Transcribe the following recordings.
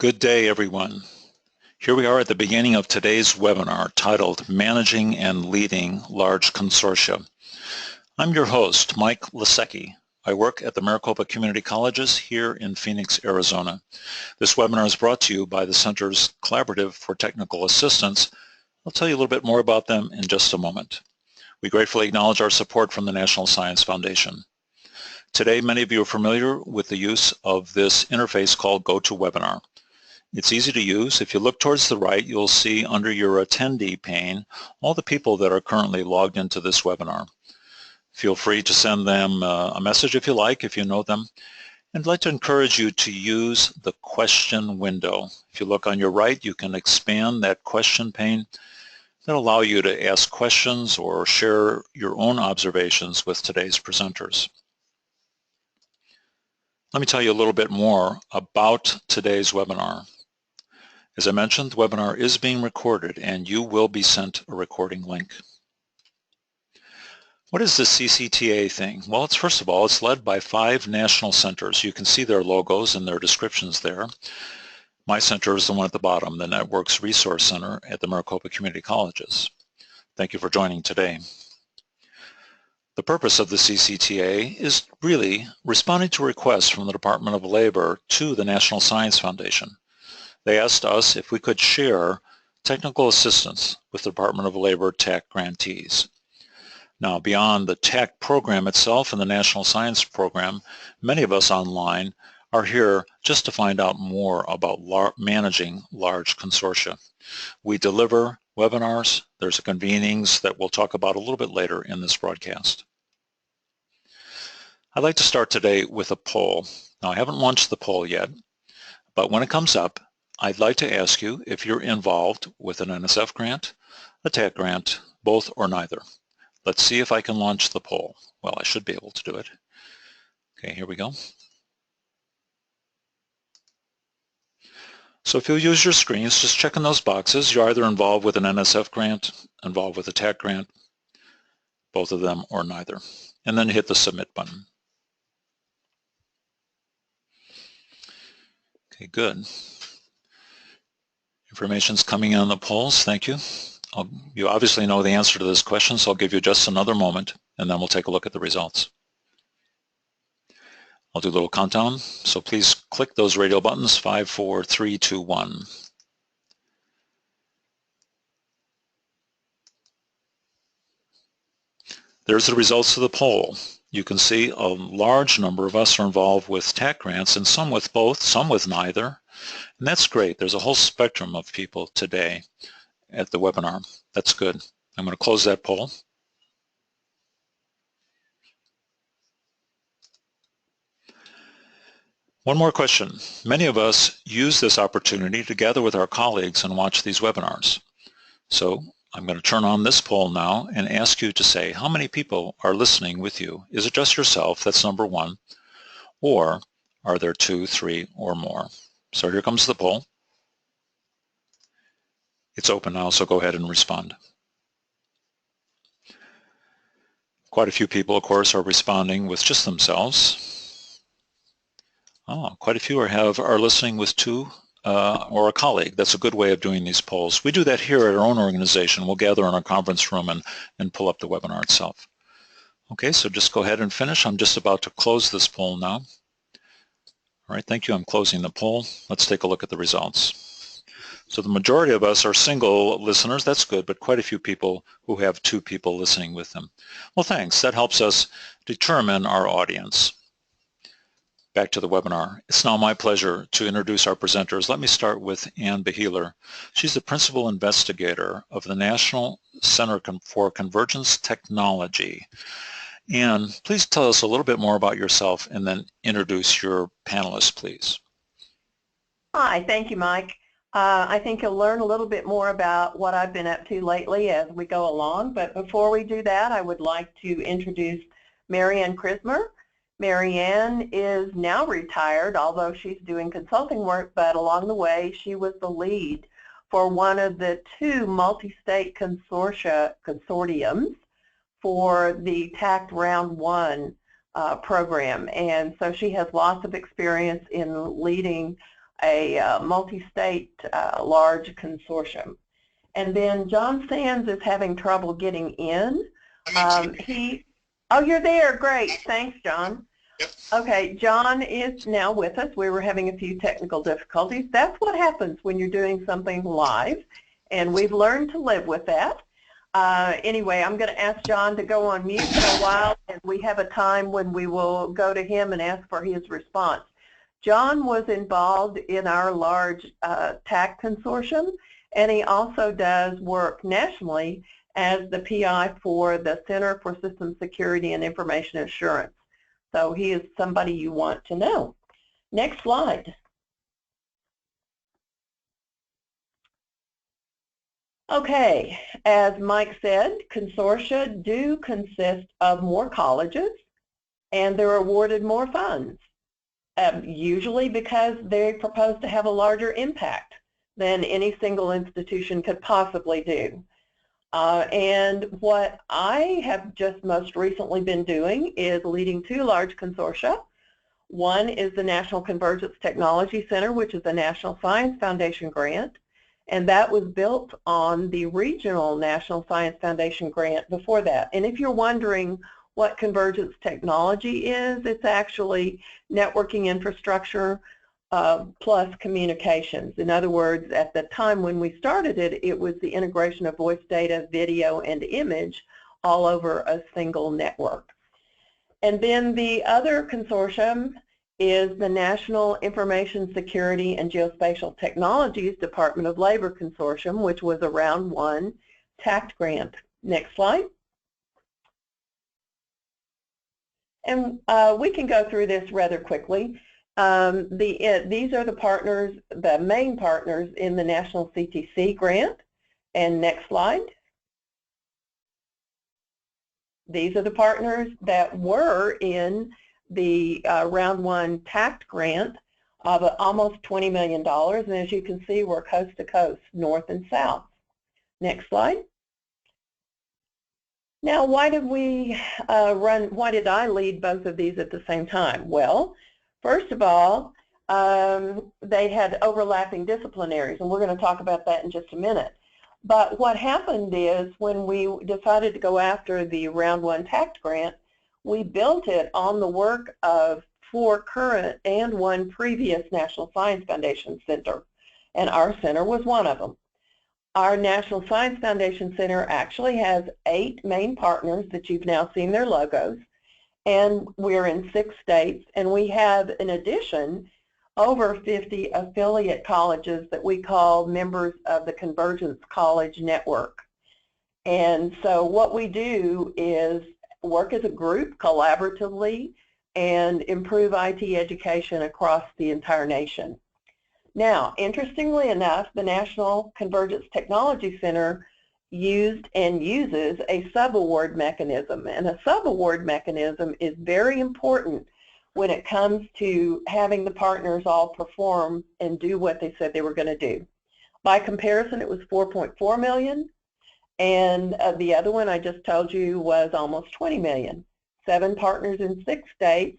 Good day, everyone. Here we are at the beginning of today's webinar titled Managing and Leading Large Consortia. I'm your host, Mike Lasecki. I work at the Maricopa Community Colleges here in Phoenix, Arizona. This webinar is brought to you by the Center's Collaborative for Technical Assistance. I'll tell you a little bit more about them in just a moment. We gratefully acknowledge our support from the National Science Foundation. Today, many of you are familiar with the use of this interface called GoToWebinar. It's easy to use. If you look towards the right, you'll see under your attendee pane all the people that are currently logged into this webinar. Feel free to send them a message if you like, if you know them. And I'd like to encourage you to use the question window. If you look on your right, you can expand that question pane. That'll allow you to ask questions or share your own observations with today's presenters. Let me tell you a little bit more about today's webinar. As I mentioned, the webinar is being recorded and you will be sent a recording link. What is the CCTA thing? Well, first of all, it's led by 5 national centers. You can see their logos and their descriptions there. My center is the one at the bottom, the Networks Resource Center at the Maricopa Community Colleges. Thank you for joining today. The purpose of the CCTA is really responding to requests from the Department of Labor to the National Science Foundation. They asked us if we could share technical assistance with the Department of Labor TAC grantees. Now, beyond the TAC program itself and the National Science Program, many of us online are here just to find out more about managing large consortia. We deliver webinars. There's a convenings that we'll talk about a little bit later in this broadcast. I'd like to start today with a poll. Now, I haven't launched the poll yet, but when it comes up, I'd like to ask you if you're involved with an NSF grant, a TAC grant, both or neither. Let's see if I can launch the poll. Well, I should be able to do it. Okay, here we go. So if you'll use your screens, just check in those boxes. You're either involved with an NSF grant, involved with a TAC grant, both of them or neither. And then hit the submit button. Okay, good. Information's coming in on the polls. Thank you. You obviously know the answer to this question, so I'll give you just another moment, and then we'll take a look at the results. I'll do a little countdown, so please click those radio buttons, 5, 4, 3, 2, 1. There's the results of the poll. You can see a large number of us are involved with TAC grants, and some with both, some with neither. And that's great. There's a whole spectrum of people today at the webinar. That's good. I'm going to close that poll. One more question. Many of us use this opportunity to gather with our colleagues and watch these webinars. So I'm going to turn on this poll now and ask you to say how many people are listening with you. Is it just yourself? That's number 1. Or are there 2, 3, or more? So here comes the poll. It's open now, so go ahead and respond. Quite a few people, of course, are responding with just themselves. Oh, quite a few are listening with 2 or a colleague. That's a good way of doing these polls. We do that here at our own organization. We'll gather in our conference room and pull up the webinar itself. Okay, so just go ahead and finish. I'm just about to close this poll now. All right, thank you. I'm closing the poll. Let's take a look at the results. So the majority of us are single listeners. That's good, but quite a few people who have 2 people listening with them. Well, thanks. That helps us determine our audience. Back to the webinar. It's now my pleasure to introduce our presenters. Let me start with Ann Beheeler. She's the principal investigator of the National Center for Convergence Technology. Ann, please tell us a little bit more about yourself and then introduce your panelists, please. Hi, thank you, Mike. I think you'll learn a little bit more about what I've been up to lately as we go along, but before we do that, I would like to introduce Marianne Krismer. Marianne is now retired, although she's doing consulting work, but along the way she was the lead for one of the 2 multi-state consortiums for the TAC Round 1 program. And so she has lots of experience in leading a multi-state large consortium. And then John Sands is having trouble getting in. Oh, you're there. Great. Thanks, John. Yep. Okay, John is now with us. We were having a few technical difficulties. That's what happens when you're doing something live, and we've learned to live with that. Anyway, I'm going to ask John to go on mute for a while, and we have a time when we will go to him and ask for his response. John was involved in our large TAC consortium, and he also does work nationally as the PI for the Center for System Security and Information Assurance. So he is somebody you want to know. Next slide. Okay, as Mike said, consortia do consist of more colleges, and they're awarded more funds, usually because they propose to have a larger impact than any single institution could possibly do. And what I have just most recently been doing is leading two large consortia. One is the National Convergence Technology Center, which is a National Science Foundation grant, and that was built on the regional National Science Foundation grant before that. And if you're wondering what convergence technology is, it's actually networking infrastructure plus communications. In other words, at the time when we started it, it was the integration of voice data, video, and image all over a single network. And then the other consortium is the National Information Security and Geospatial Technologies Department of Labor Consortium, which was a round one TACT grant. Next slide. And we can go through this rather quickly. These are the partners, the main partners in the National CTC grant. And next slide. These are the partners that were in the round one TACT grant of almost $20 million. And as you can see, we're coast to coast, north and south. Next slide. Now, why did I lead both of these at the same time? Well, first of all, they had overlapping disciplinaries, and we're going to talk about that in just a minute. But what happened is when we decided to go after the round one TACT grant, we built it on the work of 4 current and 1 previous National Science Foundation Center, and our center was one of them. Our National Science Foundation Center actually has 8 main partners that you've now seen their logos, and we're in 6 states, and we have, in addition, over 50 affiliate colleges that we call members of the Convergence College Network. And so what we do is work as a group collaboratively and improve IT education across the entire nation. Now, interestingly enough, the National Convergence Technology Center used and uses a sub-award mechanism, and a sub-award mechanism is very important when it comes to having the partners all perform and do what they said they were going to do. By comparison, it was $4.4 million, and the other one I just told you was almost $20 million. 7 partners in 6 states.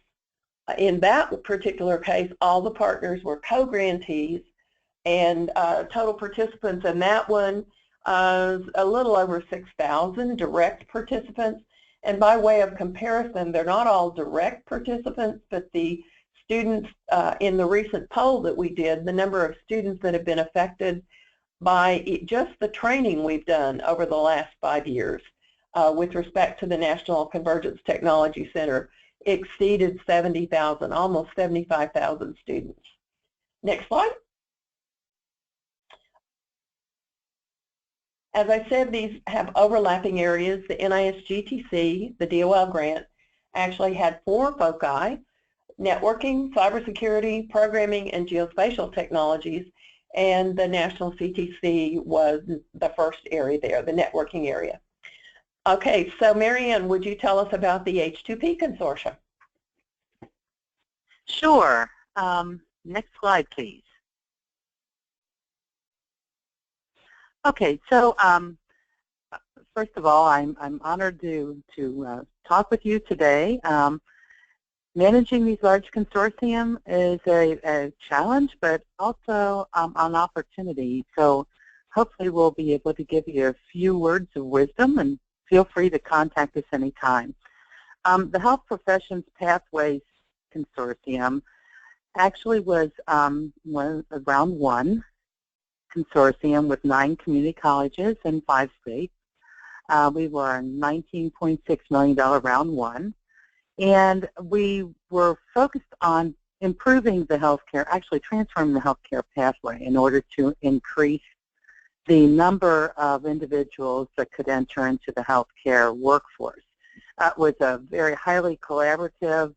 In that particular case, all the partners were co-grantees, and total participants in that one a little over 6,000 direct participants. And by way of comparison, they're not all direct participants, but the students in the recent poll that we did, the number of students that have been affected by just the training we've done over the last 5 years with respect to the National Convergence Technology Center exceeded 70,000, almost 75,000 students. Next slide. As I said, these have overlapping areas. The NISGTC, the DOL grant, actually had 4 foci: networking, cybersecurity, programming, and geospatial technologies. And the National CTC was the first area there, the networking area. Okay, so Marianne, would you tell us about the H2P consortium? Sure. Next slide, please. Okay, so first of all, I'm honored to talk with you today. Managing these large consortium is a challenge, but also an opportunity. So hopefully we'll be able to give you a few words of wisdom, and feel free to contact us anytime. The Health Professions Pathways Consortium actually was a round one consortium with 9 community colleges in 5 states. We were a $19.6 million round one. And we were focused on improving the healthcare, actually transforming the healthcare pathway in order to increase the number of individuals that could enter into the healthcare workforce. It was a very highly collaborative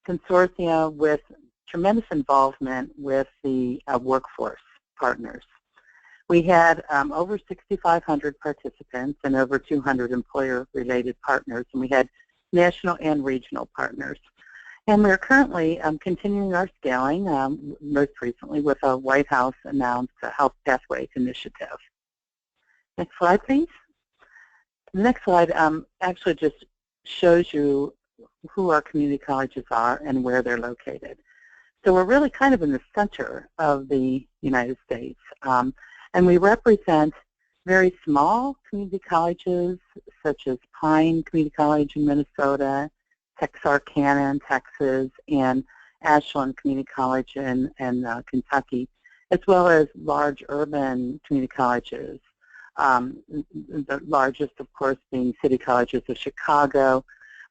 consortium with tremendous involvement with the workforce partners. We had over 6,500 participants and over 200 employer-related partners, and we had national and regional partners. And we're currently continuing our scaling, most recently with a White House announced Health Pathways Initiative. Next slide, please. The next slide actually just shows you who our community colleges are and where they're located. So we're really kind of in the center of the United States, and we represent very small community colleges such as Pine Community College in Minnesota, Texarkana in Texas, and Ashland Community College in Kentucky, as well as large urban community colleges, the largest, of course, being City Colleges of Chicago.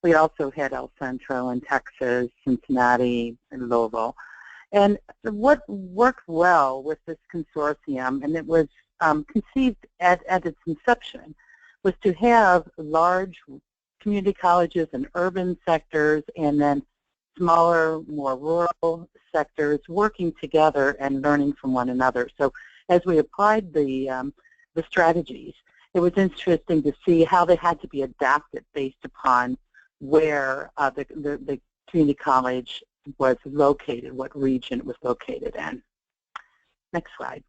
We also had El Centro in Texas, Cincinnati, and Louisville. And what worked well with this consortium, and it was conceived at its inception, was to have large community colleges in urban sectors and then smaller, more rural sectors working together and learning from one another. So as we applied the strategies, it was interesting to see how they had to be adapted based upon where the community college was located, what region it was located in. Next slide.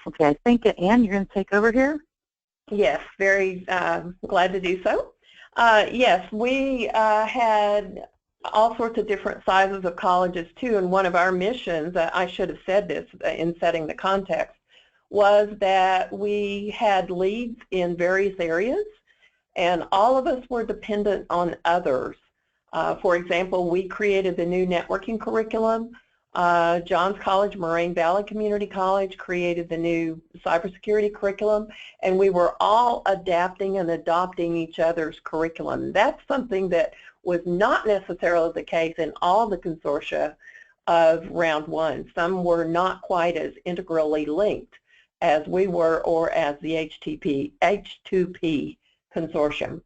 Okay, I think, Ann, you're going to take over here? Yes, very glad to do so. Yes, we had all sorts of different sizes of colleges too, and one of our missions, I should have said this in setting the context, was that we had leads in various areas, and all of us were dependent on others. For example, we created the new networking curriculum. Johns College, Moraine Valley Community College created the new cybersecurity curriculum, and we were all adapting and adopting each other's curriculum. That's something that was not necessarily the case in all the consortia of round one. Some were not quite as integrally linked as we were, or as the H2P consortium.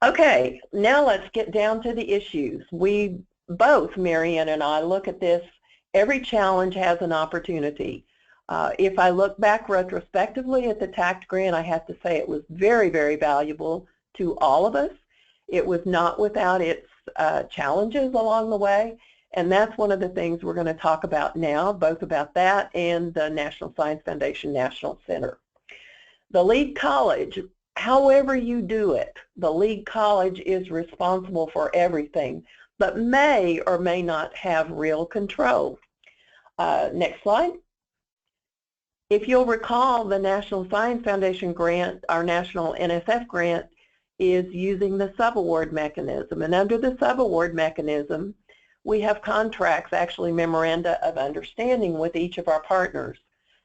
Okay, now let's get down to the issues. We both, Marianne and I, look at this. Every challenge has an opportunity. If I look back retrospectively at the TACT grant, I have to say it was very, very valuable to all of us. It was not without its challenges along the way, and that's one of the things we're going to talk about now, both about that and the National Science Foundation National Center. The lead college, however you do it, the lead college is responsible for everything, but may or may not have real control. Next slide. If you'll recall, the National Science Foundation grant, our national NSF grant, is using the subaward mechanism. And under the subaward mechanism, we have contracts, actually memoranda of understanding with each of our partners.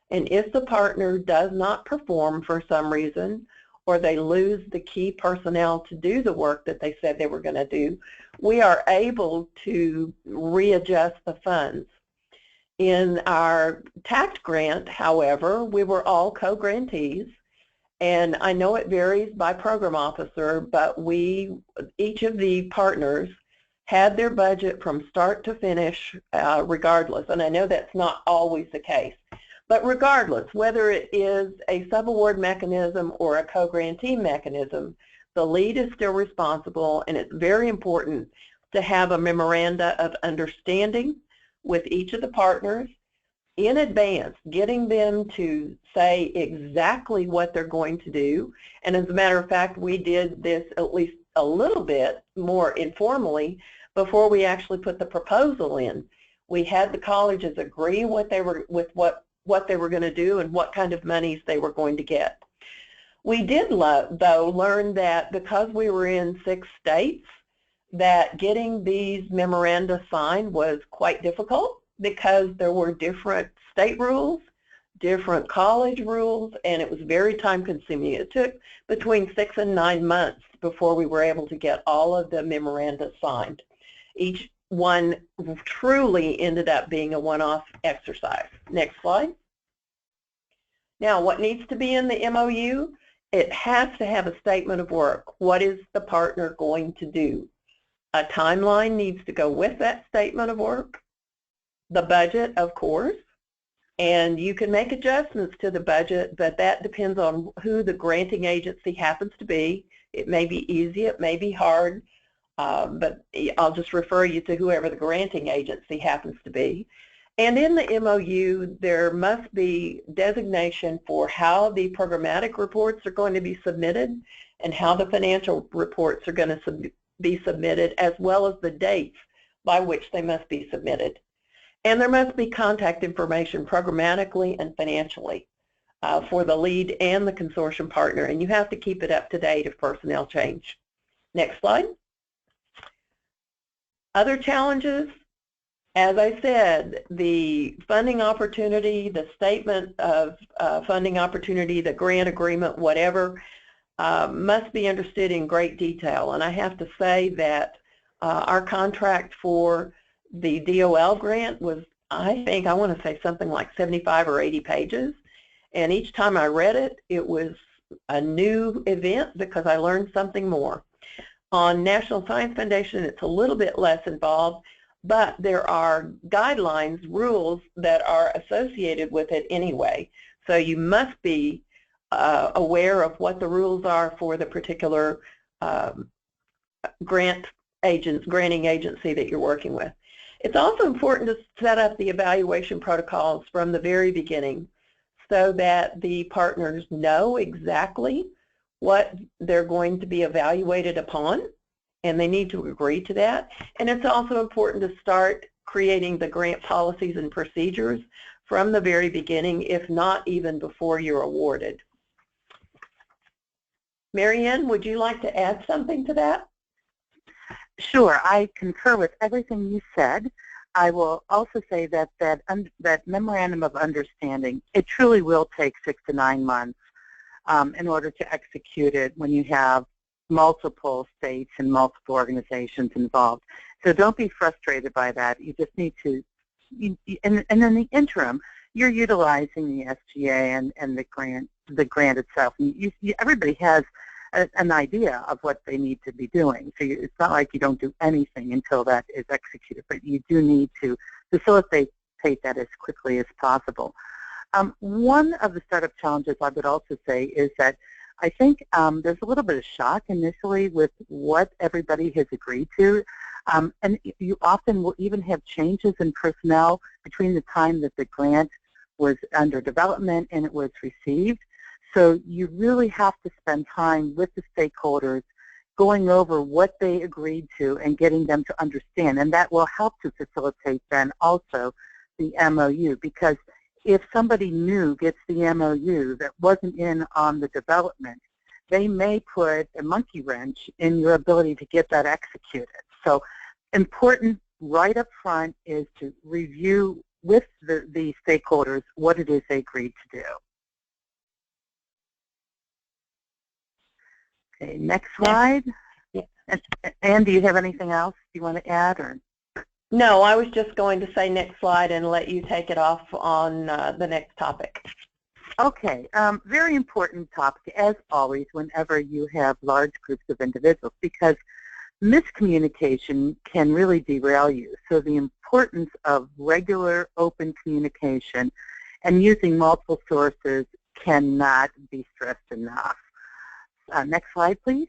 And if the partner does not perform for some reason, or they lose the key personnel to do the work that they said they were going to do, we are able to readjust the funds. In our TACT grant, however, we were all co-grantees, and I know it varies by program officer, but each of the partners had their budget from start to finish regardless, and I know that's not always the case. But regardless, whether it is a subaward mechanism or a co-grantee mechanism, the lead is still responsible, and it's very important to have a memoranda of understanding with each of the partners in advance, getting them to say exactly what they're going to do. And as a matter of fact, we did this at least a little bit more informally before we actually put the proposal in. We had the colleges agree what they were going to do and what kind of monies they were going to get. We did, though, learn that because we were in 6 states, that getting these memoranda signed was quite difficult because there were different state rules, different college rules, and it was very time-consuming. It took between 6 and 9 months before we were able to get all of the memoranda signed. Each one truly ended up being a one-off exercise. Next slide. Now, what needs to be in the MOU? It has to have a statement of work. What is the partner going to do? A timeline needs to go with that statement of work. The budget, of course, and you can make adjustments to the budget, but that depends on who the granting agency happens to be. It may be easy, it may be hard, but I'll just refer you to whoever the granting agency happens to be. And in the MOU, there must be designation for how the programmatic reports are going to be submitted and how the financial reports are going to be submitted, as well as the dates by which they must be submitted. And there must be contact information programmatically and financially for the lead and the consortium partner, and you have to keep it up to date if personnel change. Next slide. Other challenges, as I said, the funding opportunity, the statement of funding opportunity, the grant agreement, whatever, must be understood in great detail. And I have to say that our contract for the DOL grant was, I want to say something like 75 or 80 pages. And each time I read it, it was a new event because I learned something more. On National Science Foundation, it's a little bit less involved, but there are guidelines, rules that are associated with it anyway. So you must be aware of what the rules are for the particular granting agency that you're working with. It's also important to set up the evaluation protocols from the very beginning so that the partners know exactly what they're going to be evaluated upon, and they need to agree to that. And it's also important to start creating the grant policies and procedures from the very beginning, if not even before you're awarded. Marianne, would you like to add something to that? Sure, I concur with everything you said. I will also say that that memorandum of understanding, it truly will take 6 to 9 months in order to execute it when you have multiple states and multiple organizations involved. So don't be frustrated by that. You just need to, and in the interim, you're utilizing the SGA and the grant itself. And everybody has an idea of what they need to be doing. So it's not like you don't do anything until that is executed, but you do need to facilitate that as quickly as possible. One of the startup challenges I would also say is that I think there's a little bit of shock initially with what everybody has agreed to, and you often will even have changes in personnel between the time that the grant was under development and it was received. So you really have to spend time with the stakeholders going over what they agreed to and getting them to understand, and that will help to facilitate then also the MOU, because if somebody new gets the MOU that wasn't in on the development, they may put a monkey wrench in your ability to get that executed. So important right up front is to review with the stakeholders what it is they agreed to do. Okay, next slide. Yeah. Anne, do you have anything else you want to add? Or? No, I was just going to say next slide and let you take it off on the next topic. Okay, very important topic as always whenever you have large groups of individuals, because miscommunication can really derail you. So the importance of regular open communication and using multiple sources cannot be stressed enough. Next slide, please.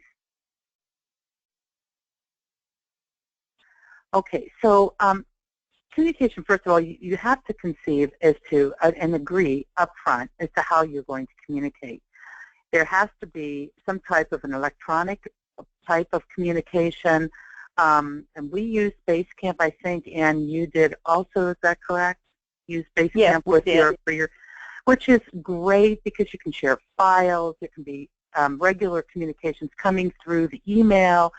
Okay, so communication, first of all, you have to conceive as to and agree up front as to how you're going to communicate. There has to be some type of an electronic type of communication. And we used Basecamp, I think, and you did also, is that correct? Use Basecamp Yes, with your, which is great because you can share files. There can be regular communications coming through the email.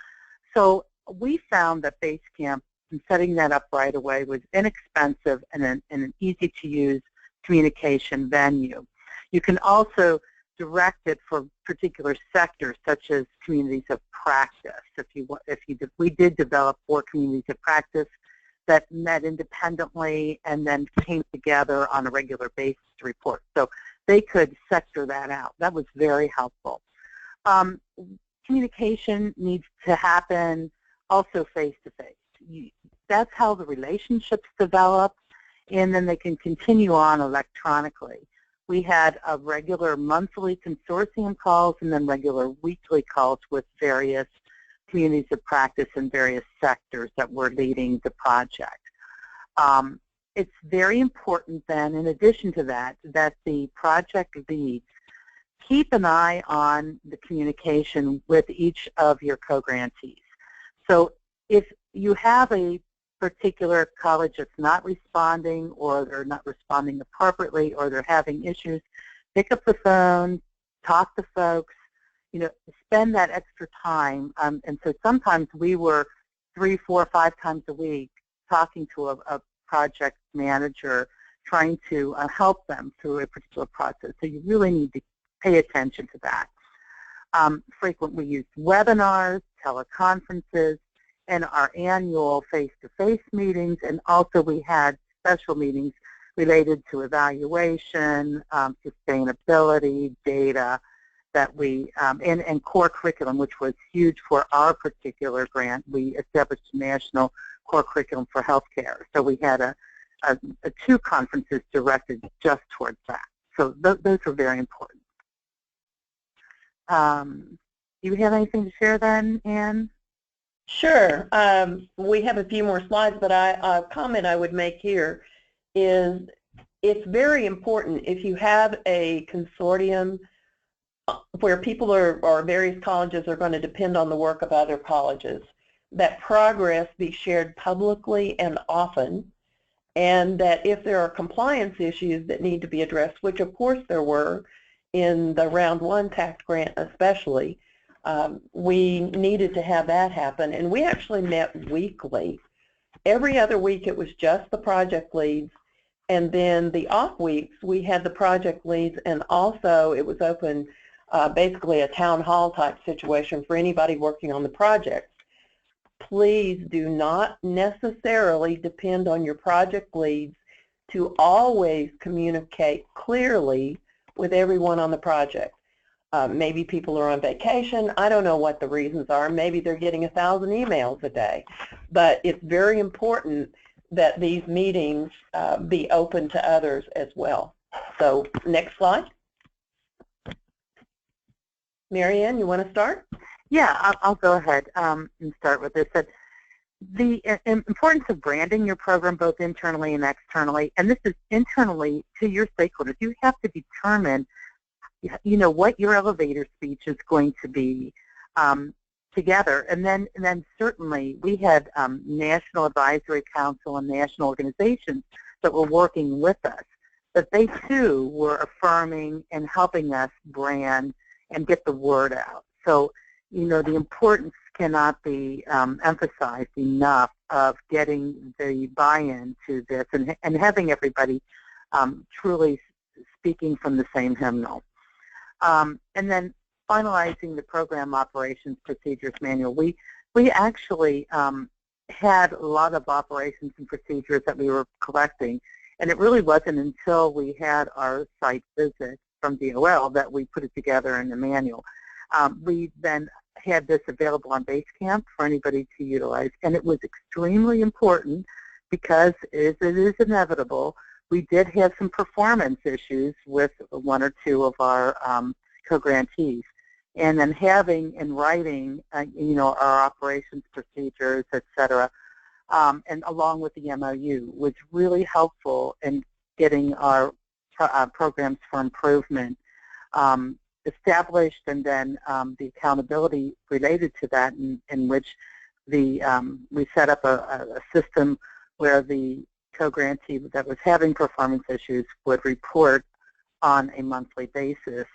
So we found that Basecamp, and setting that up right away, was inexpensive and an easy-to-use communication venue. You can also direct it for particular sectors, such as communities of practice. We did develop 4 communities of practice that met independently and then came together on a regular basis to report. So they could sector that out. That was very helpful. Communication needs to happen also face-to-face. That's how the relationships develop, and then they can continue on electronically. We had a regular monthly consortium calls and then regular weekly calls with various communities of practice in various sectors that were leading the project. It's very important then, in addition to that, that the project leads keep an eye on the communication with each of your co-grantees. So if you have a particular college that's not responding, or they're not responding appropriately, or they're having issues, pick up the phone, talk to folks, spend that extra time. And so sometimes we were 3, 4, 5 times a week talking to a project manager, trying to help them through a particular process. So you really need to pay attention to that. Frequently used webinars, teleconferences, and our annual face-to-face meetings, and also we had special meetings related to evaluation, sustainability, data, that we, and core curriculum, which was huge for our particular grant. We established a national core curriculum for healthcare. So we had 2 conferences directed just towards that. So those were very important. Do you have anything to share then, Anne? Sure. We have a few more slides, but a comment I would make here is it's very important if you have a consortium where people or various colleges are going to depend on the work of other colleges, that progress be shared publicly and often, and that if there are compliance issues that need to be addressed, which of course there were in the round 1 tax grant especially, we needed to have that happen, and we actually met weekly. Every other week it was just the project leads, and then the off weeks we had the project leads, and also it was open, basically a town hall type situation for anybody working on the project. Please do not necessarily depend on your project leads to always communicate clearly with everyone on the project. Maybe people are on vacation. I don't know what the reasons are. Maybe they're getting 1,000 emails a day. But it's very important that these meetings be open to others as well. So next slide. Marianne, you want to start? Yeah, I'll go ahead and start with this. The importance of branding your program both internally and externally, and this is internally to your stakeholders. You have to determine what your elevator speech is going to be together. And then certainly we had National Advisory Council and national organizations that were working with us, but they too were affirming and helping us brand and get the word out. So, the importance cannot be emphasized enough of getting the buy-in to this and having everybody truly speaking from the same hymnal. And then finalizing the program operations procedures manual. We actually had a lot of operations and procedures that we were collecting, and it really wasn't until we had our site visit from DOL that we put it together in the manual. We then had this available on Basecamp for anybody to utilize, and it was extremely important because, as it is inevitable, we did have some performance issues with 1 or 2 of our co-grantees. And then having in writing, our operations procedures, et cetera, and along with the MOU was really helpful in getting our programs for improvement established, and then the accountability related to that, in which we set up a system where the co-grantee that was having performance issues would report on a monthly basis,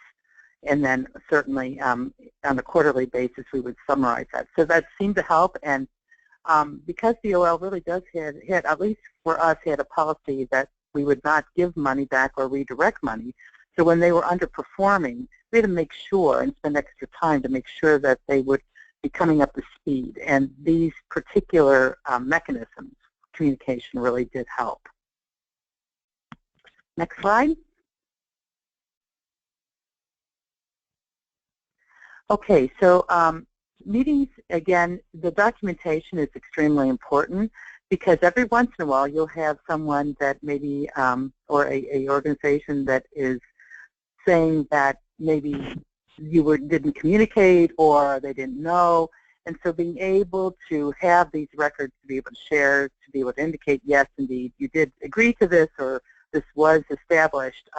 and then certainly on a quarterly basis we would summarize that. So that seemed to help, and because the OL really does had, at least for us, had a policy that we would not give money back or redirect money. So when they were underperforming, we had to make sure and spend extra time to make sure that they would be coming up to speed. And these particular mechanisms, communication, really did help. Next slide. Okay, so meetings, again, the documentation is extremely important, because every once in a while you'll have someone that maybe, or a organization that is saying that maybe you didn't communicate or they didn't know. And so being able to have these records to be able to share, to be able to indicate, yes, indeed, you did agree to this, or this was established,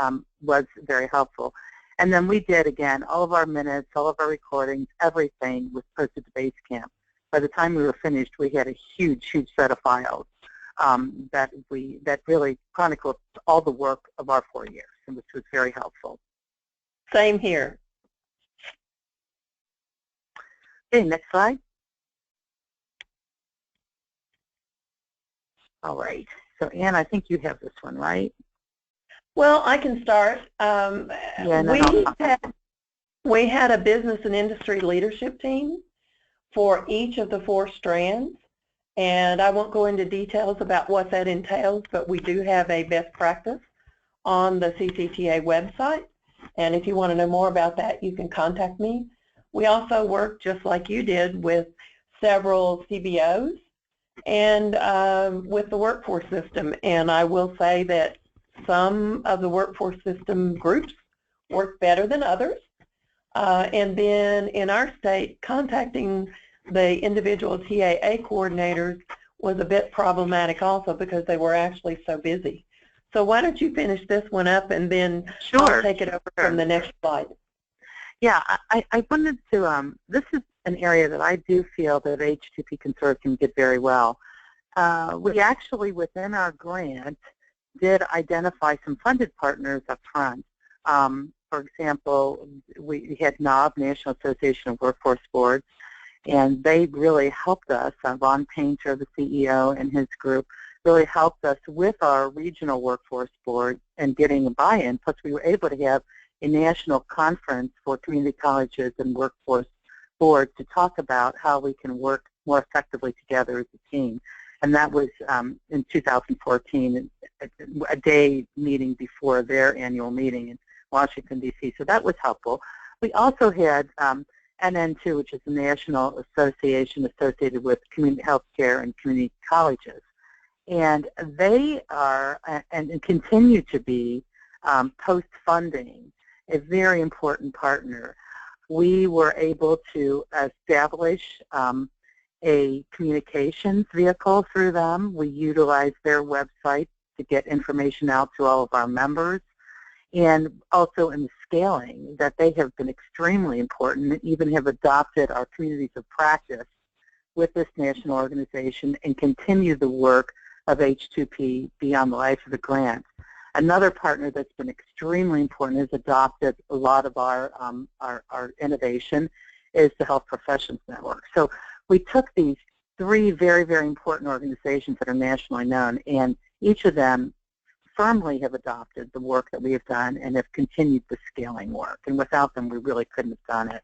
was very helpful. And then we did, again, all of our minutes, all of our recordings, everything was posted to Basecamp. By the time we were finished, we had a huge, huge set of files that really chronicled all the work of our 4 years, and which was very helpful. Same here. Okay, next slide. All right. So, Ann, I think you have this one, right? Well, I can start. We had a business and industry leadership team for each of the 4 strands, and I won't go into details about what that entails, but we do have a best practice on the CCTA website, and if you want to know more about that, you can contact me. We also work, just like you did, with several CBOs and with the workforce system, and I will say that some of the workforce system groups work better than others. And then in our state, contacting the individual TAA coordinators was a bit problematic also, because they were actually so busy. So why don't you finish this one up, and then I'll take it over from the next slide. Yeah, I wanted to, this is an area that I do feel that H2P Consortium did very well. We actually, within our grant, did identify some funded partners up front. For example, we had NOB, National Association of Workforce Boards, and they really helped us. Ron Painter, the CEO, and his group really helped us with our regional workforce board and getting a buy-in. Plus, we were able to have a national conference for community colleges and workforce boards to talk about how we can work more effectively together as a team. And that was in 2014, a day meeting before their annual meeting in Washington, D.C. So that was helpful. We also had NN2, which is the National Association associated with community health care and community colleges. And they are, and continue to be, post-funding, a very important partner. We were able to establish a communications vehicle through them. We utilized their website to get information out to all of our members, and also in the scaling that they have been extremely important, and even have adopted our communities of practice with this national organization and continue the work of H2P beyond the life of the grant. Another partner that's been extremely important, has adopted a lot of our innovation, is the Health Professions Network. So we took these 3 very, very important organizations that are nationally known, and each of them firmly have adopted the work that we have done and have continued the scaling work. And without them, we really couldn't have done it.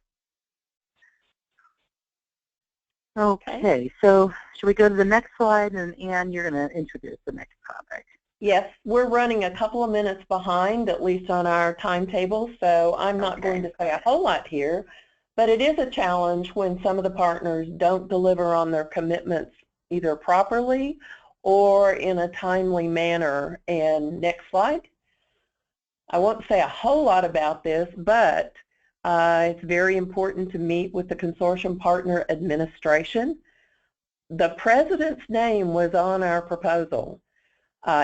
Okay, so should we go to the next slide? And Ann, you're going to introduce the next topic. Yes, we're running a couple of minutes behind, at least on our timetable, so I'm not going to say a whole lot here, but it is a challenge when some of the partners don't deliver on their commitments either properly or in a timely manner. And next slide. I won't say a whole lot about this, but it's very important to meet with the consortium partner administration. The president's name was on our proposal.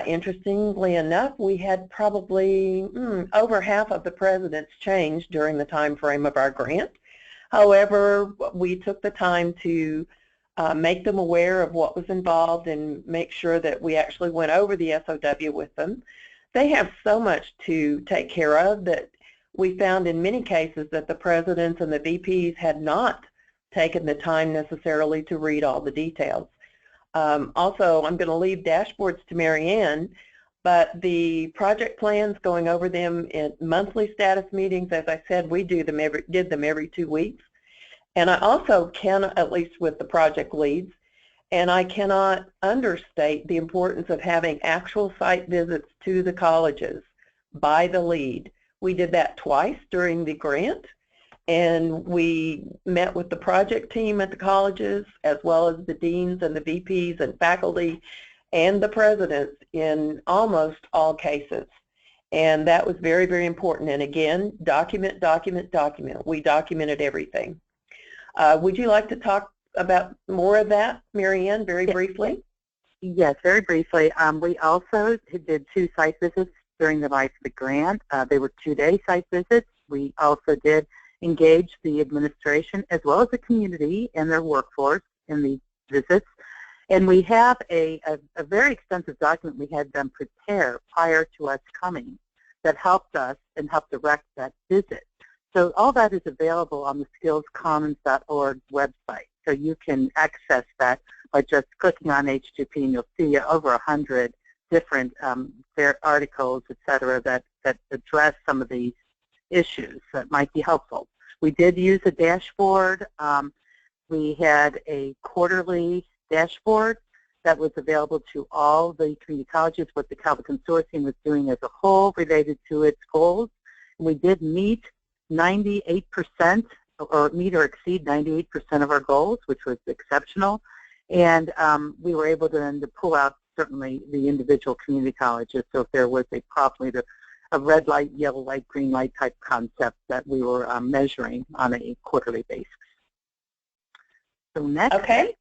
Interestingly enough, we had probably over half of the presidents changed during the time frame of our grant. However, we took the time to make them aware of what was involved and make sure that we actually went over the SOW with them. They have so much to take care of that we found in many cases that the presidents and the VPs had not taken the time necessarily to read all the details. Also, I'm going to leave dashboards to Marianne, but the project plans, going over them in monthly status meetings, as I said, we did them every 2 weeks. And I also can, at least with the project leads, and I cannot understate the importance of having actual site visits to the colleges by the lead. We did that twice during the grant, and we met with the project team at the colleges as well as the deans and the VPs and faculty and the presidents in almost all cases. And that was very, very important. And again, document, document, document. We documented everything. Would you like to talk about more of that, Marianne, very briefly? Yes, very briefly. We also did 2 site visits during the life of the grant. They were 2-day site visits. We also did engage the administration as well as the community and their workforce in the visits. And we have a very extensive document we had them prepare prior to us coming that helped us and helped direct that visit. So all that is available on the skillscommons.org website. So you can access that by just clicking on H2P, and you'll see over 100 different articles, et cetera, that address some of these issues that might be helpful. We did use a dashboard. We had a quarterly dashboard that was available to all the community colleges, what the Calvin Consortium was doing as a whole related to its goals. We did meet 98% or meet or exceed 98% of our goals, which was exceptional. And we were able then to pull out certainly the individual community colleges. So if there was a problem, a red light, yellow light, green light type concept that we were measuring on a quarterly basis. So next. Okay.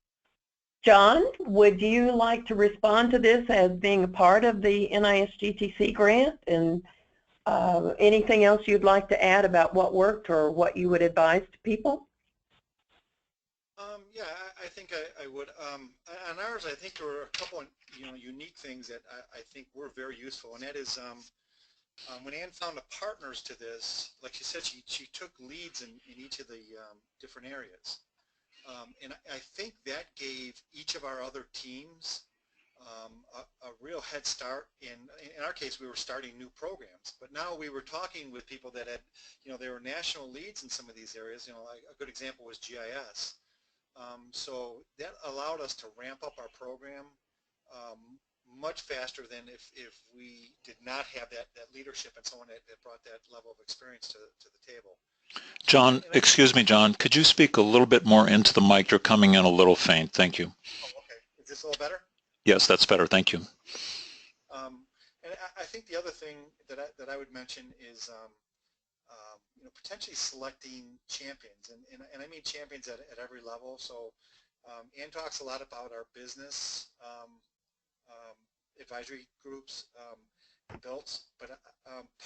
John, would you like to respond to this as being a part of the NISGTC grant, and anything else you'd like to add about what worked or what you would advise to people? Yeah, I think I would. On ours, I think there were a couple of unique things that I think were very useful, and that is when Ann found the partners to this, like she said, she took leads in each of the different areas. And I think that gave each of our other teams a real head start. In our case, we were starting new programs, but now we were talking with people that had, they were national leads in some of these areas. Like a good example was GIS. So that allowed us to ramp up our program much faster than if we did not have that leadership and someone that brought that level of experience to the table. John, excuse me, John, could you speak a little bit more into the mic? You're coming in a little faint. Thank you. Oh, okay. Is this a little better? Yes, that's better. Thank you. And I think the other thing that I would mention is potentially selecting champions, and I mean champions at every level. So Ann talks a lot about our business advisory groups built, but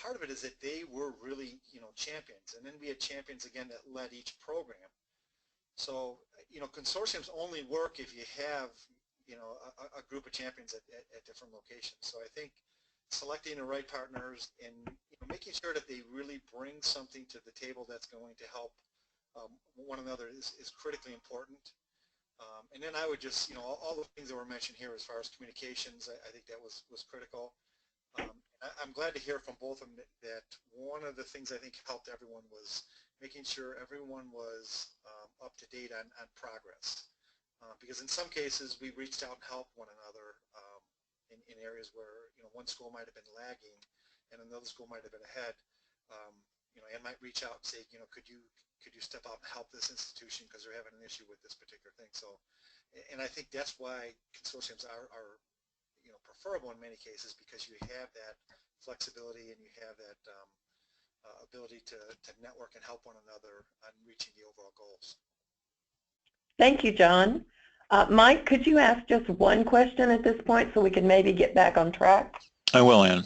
part of it is that they were really champions, and then we had champions again that led each program. So consortiums only work if you have a group of champions at different locations. So I think selecting the right partners and making sure that they really bring something to the table that's going to help one another is critically important. And then I would just, all the things that were mentioned here as far as communications, I think that was critical. I'm glad to hear from both of them that one of the things I think helped everyone was making sure everyone was up to date on progress. Because in some cases we reached out and helped one another in areas where one school might have been lagging and another school might have been ahead. Ann might reach out and say, could you step out and help this institution because they're having an issue with this particular thing. So, and I think that's why consortiums are preferable in many cases, because you have that flexibility and you have that ability to network and help one another on reaching the overall goals. Thank you, John. Mike, could you ask just one question at this point so we can maybe get back on track? I will, Ann.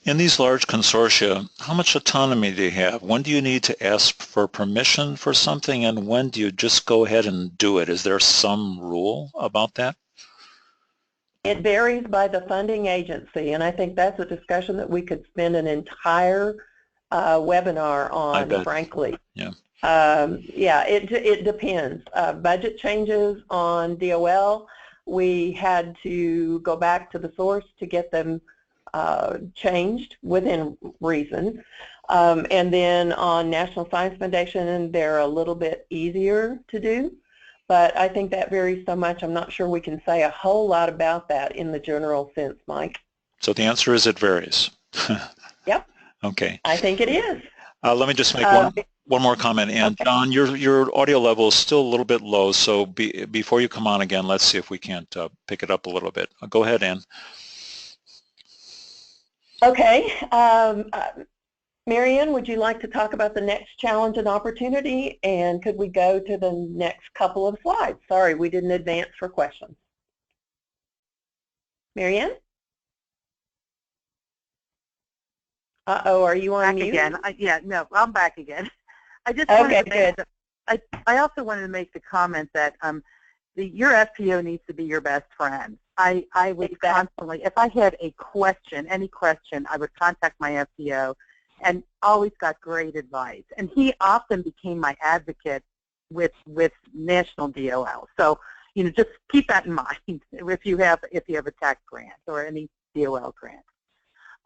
In these large consortia, how much autonomy do you have? When do you need to ask for permission for something, and when do you just go ahead and do it? Is there some rule about that? It varies by the funding agency, and I think that's a discussion that we could spend an entire webinar I on, bet. frankly. Yeah. Yeah, it depends. Budget changes on DOL, we had to go back to the source to get them changed within reason. And then on National Science Foundation, they're a little bit easier to do. But I think that varies so much, I'm not sure we can say a whole lot about that in the general sense, Mike. So the answer is it varies. Yep. Okay. I think it is. Let me just make one more comment. And okay. John, your audio level is still a little bit low, so before you come on again, let's see if we can't pick it up a little bit. Go ahead, Ann. Okay. Marianne, would you like to talk about the next challenge and opportunity? And could we go to the next couple of slides? Sorry, we didn't advance for questions. Marianne? Uh-oh, are you on mute? Again. Yeah, no, I'm back again. I just okay, good. I also wanted to make the comment that your FPO needs to be your best friend. I would constantly, if I had a question, any question, I would contact my FPO and always got great advice. And he often became my advocate with National DOL. So, you know, just keep that in mind if you have a tax grant or any DOL grant.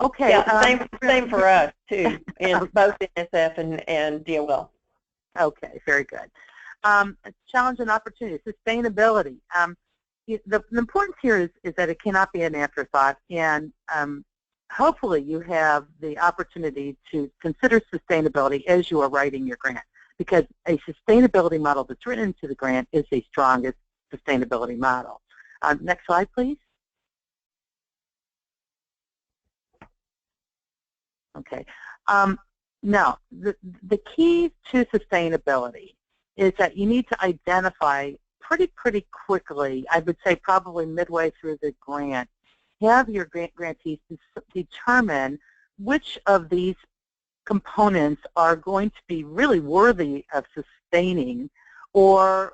Okay. Yeah, same for us too, in both NSF and DOL. Okay, very good. Challenge and opportunity, sustainability. The importance here is that it cannot be an afterthought, and hopefully you have the opportunity to consider sustainability as you are writing your grant, because a sustainability model that's written into the grant is the strongest sustainability model. Next slide, please. Okay. Now, the key to sustainability is that you need to identify pretty quickly, I would say probably midway through the grant, have your grantees determine which of these components are going to be really worthy of sustaining, or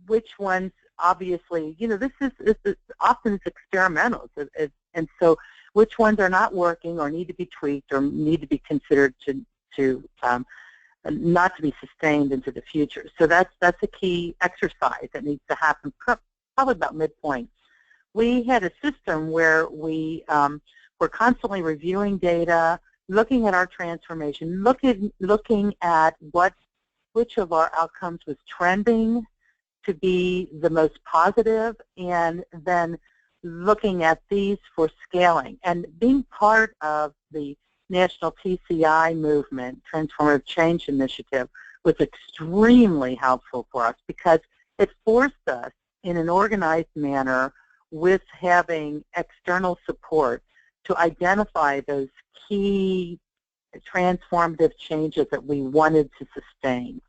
which ones, obviously, you know, this is often it's experimental, and so which ones are not working or need to be tweaked or need to be considered to not to be sustained into the future. So that's a key exercise that needs to happen probably about midpoint. We had a system where we were constantly reviewing data, looking at our transformation, looking at which of our outcomes was trending to be the most positive, and then looking at these for scaling. And being part of the National TCI movement, Transformative Change Initiative, was extremely helpful for us because it forced us in an organized manner with having external support to identify those key transformative changes that we wanted to sustain.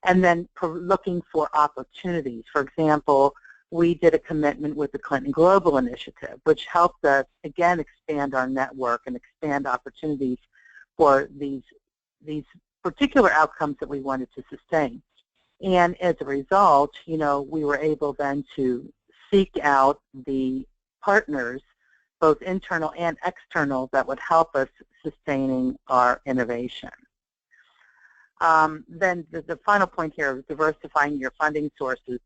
And then looking for opportunities. For example, we did a commitment with the Clinton Global Initiative, which helped us, again, expand our network and expand opportunities for these particular outcomes that we wanted to sustain. And as a result, you know, we were able then to seek out the partners, both internal and external, that would help us sustaining our innovation. Then the final point here is diversifying your funding sources,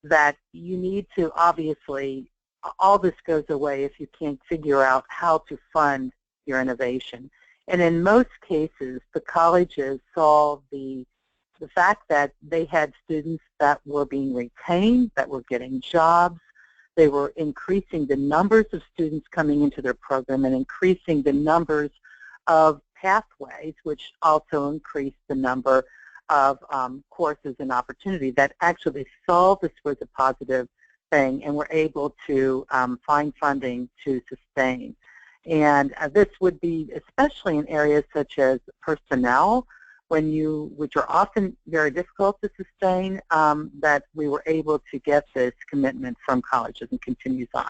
that you need to, obviously, all this goes away if you can't figure out how to fund your innovation. And in most cases, the colleges saw the fact that they had students that were being retained, that were getting jobs. They were increasing the numbers of students coming into their program and increasing the numbers of pathways, which also increased the number of courses and opportunities. That actually saw this was a positive thing, and were able to find funding to sustain. And this would be especially in areas such as personnel, which are often very difficult to sustain, that we were able to get this commitment from colleges and continues on.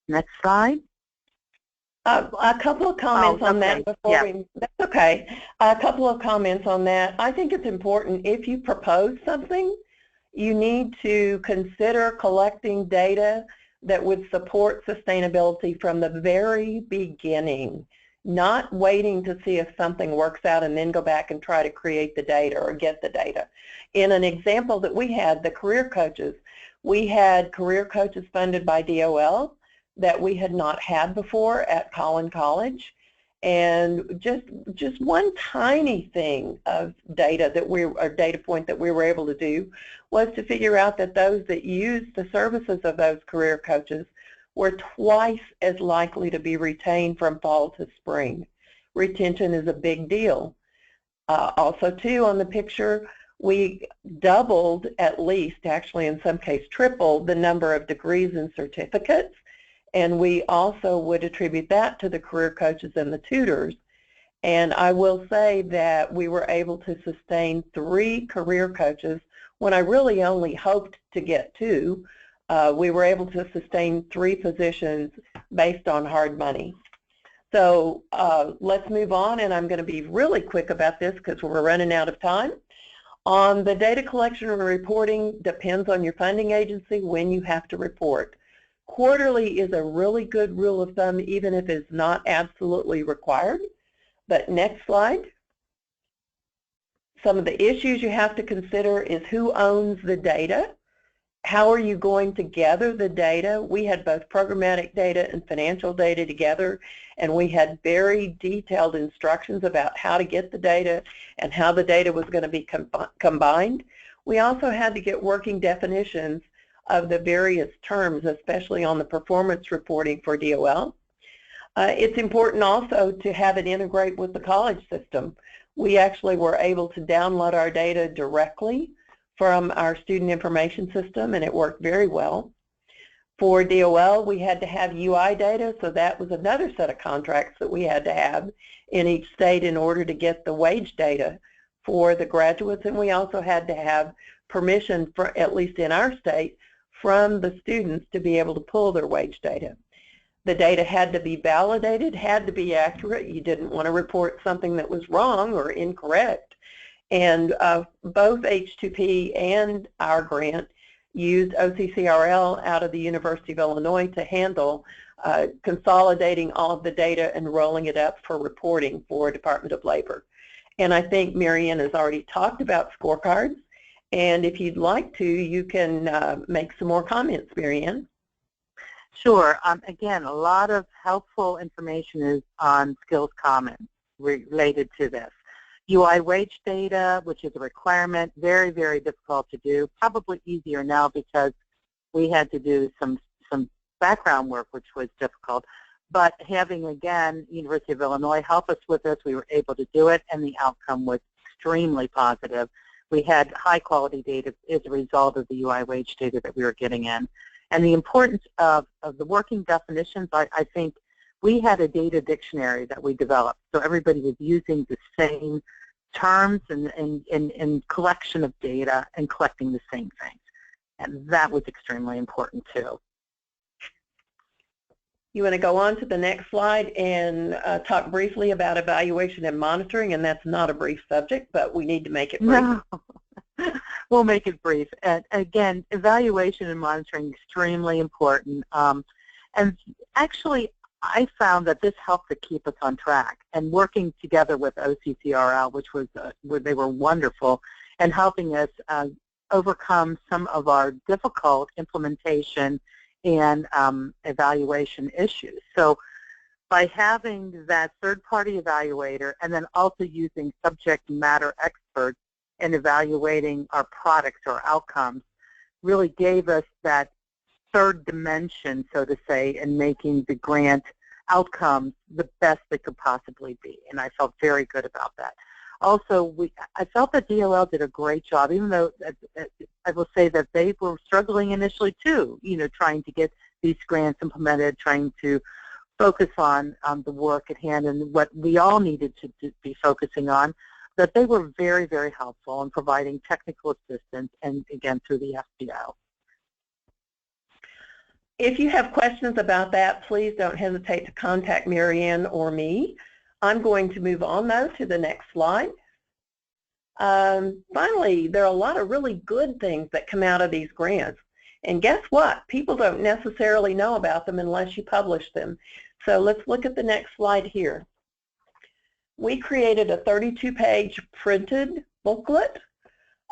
Next slide. A couple of comments on that before we, that's okay. A couple of comments on that. I think it's important, if you propose something, you need to consider collecting data that would support sustainability from the very beginning, not waiting to see if something works out and then go back and try to create the data or get the data. In an example that we had, the career coaches, we had career coaches funded by DOL that we had not had before at Collin College, and just one tiny thing of data that data point that we were able to do was to figure out that those that used the services of those career coaches were twice as likely to be retained from fall to spring. Retention is a big deal. Also, too, on the picture, we doubled, at least, actually in some cases tripled, the number of degrees and certificates, and we also would attribute that to the career coaches and the tutors. And I will say that we were able to sustain 3 career coaches when I really only hoped to get 2. We were able to sustain 3 positions based on hard money. So let's move on, and I'm going to be really quick about this because we're running out of time. On the data collection and reporting, depends on your funding agency when you have to report. Quarterly is a really good rule of thumb, even if it's not absolutely required. But next slide. Some of the issues you have to consider is who owns the data. How are you going to gather the data? We had both programmatic data and financial data together, and we had very detailed instructions about how to get the data and how the data was going to be combined. We also had to get working definitions of the various terms, especially on the performance reporting for DOL. It's important also to have it integrate with the college system. We actually were able to download our data directly from our student information system, and it worked very well. For DOL, we had to have UI data, so that was another set of contracts that we had to have in each state in order to get the wage data for the graduates, and we also had to have permission, for, at least in our state, from the students to be able to pull their wage data. The data had to be validated, had to be accurate. You didn't want to report something that was wrong or incorrect. And both H2P and our grant used OCCRL out of the University of Illinois to handle consolidating all of the data and rolling it up for reporting for Department of Labor. And I think Marianne has already talked about scorecards. And if you'd like to, you can make some more comments, Marianne. Sure. Again, a lot of helpful information is on Skills Commons related to this. UI wage data, which is a requirement, very, very difficult to do, probably easier now because we had to do some background work, which was difficult. But having, again, University of Illinois help us with this, we were able to do it, and the outcome was extremely positive. We had high-quality data as a result of the UI wage data that we were getting in. And the importance of the working definitions, I think we had a data dictionary that we developed, so everybody was using the same terms and collection of data and collecting the same things. And that was extremely important, too. You want to go on to the next slide and talk briefly about evaluation and monitoring, and that's not a brief subject, but we need to make it brief. No. We'll make it brief. And again, evaluation and monitoring extremely important. And actually, I found that this helped to keep us on track. And working together with OCCRL, which was where they were wonderful, and helping us overcome some of our difficult implementation and evaluation issues. So by having that third-party evaluator and then also using subject matter experts in evaluating our products or outcomes really gave us that third dimension, so to say, in making the grant outcomes the best they could possibly be. And I felt very good about that. Also, I felt that DOL did a great job, even though I will say that they were struggling initially too, trying to get these grants implemented, trying to focus on the work at hand and what we all needed to be focusing on. that they were very, very helpful in providing technical assistance, and again, through the FBO. If you have questions about that, please don't hesitate to contact Marianne or me. I'm going to move on, though, to the next slide. Finally, there are a lot of really good things that come out of these grants. And guess what? People don't necessarily know about them unless you publish them. So let's look at the next slide here. We created a 32-page printed booklet,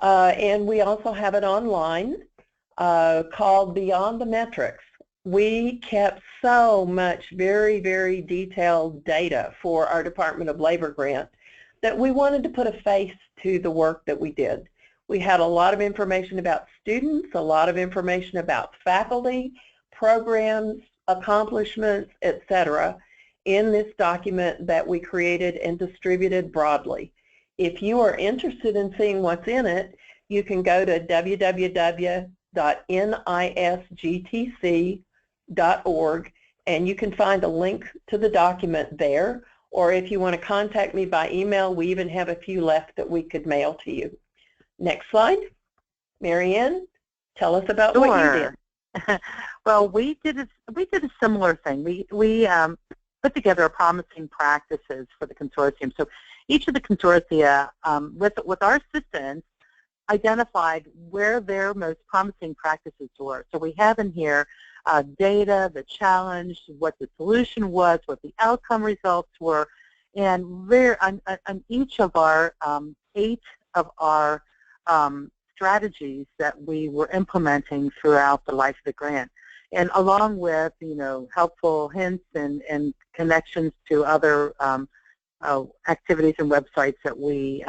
and we also have it online called Beyond the Metrics. We kept so much very, very detailed data for our Department of Labor grant that we wanted to put a face to the work that we did. We had a lot of information about students, a lot of information about faculty, programs, accomplishments, etc. in this document that we created and distributed broadly. If you are interested in seeing what's in it, you can go to www.nisgtc.org and you can find a link to the document there. Or if you want to contact me by email, we even have a few left that we could mail to you. Next slide. Marianne, tell us about what you did. Well, we did a similar thing. We put together a promising practices for the consortium. So each of the consortia, with our assistance, identified where their most promising practices were. So we have in here data, the challenge, what the solution was, what the outcome results were, and on each of our 8 of our strategies that we were implementing throughout the life of the grant, and along with helpful hints and connections to other activities and websites that we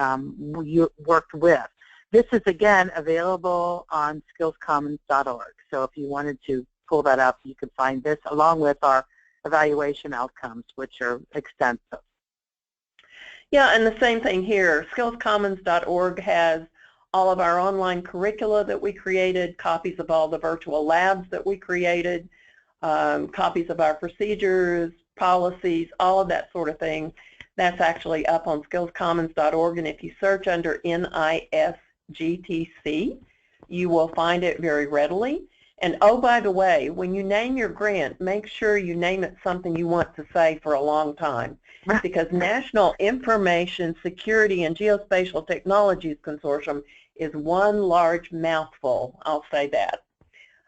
worked with. This is again available on skillscommons.org. So if you wanted to pull that up, you could find this along with our evaluation outcomes, which are extensive. Yeah, and the same thing here. skillscommons.org has all of our online curricula that we created, copies of all the virtual labs that we created, copies of our procedures, policies, all of that sort of thing. That's actually up on skillscommons.org, and if you search under NISGTC, you will find it very readily. And oh, by the way, when you name your grant, make sure you name it something you want to say for a long time, because National Information Security and Geospatial Technologies Consortium is one large mouthful. I'll say that.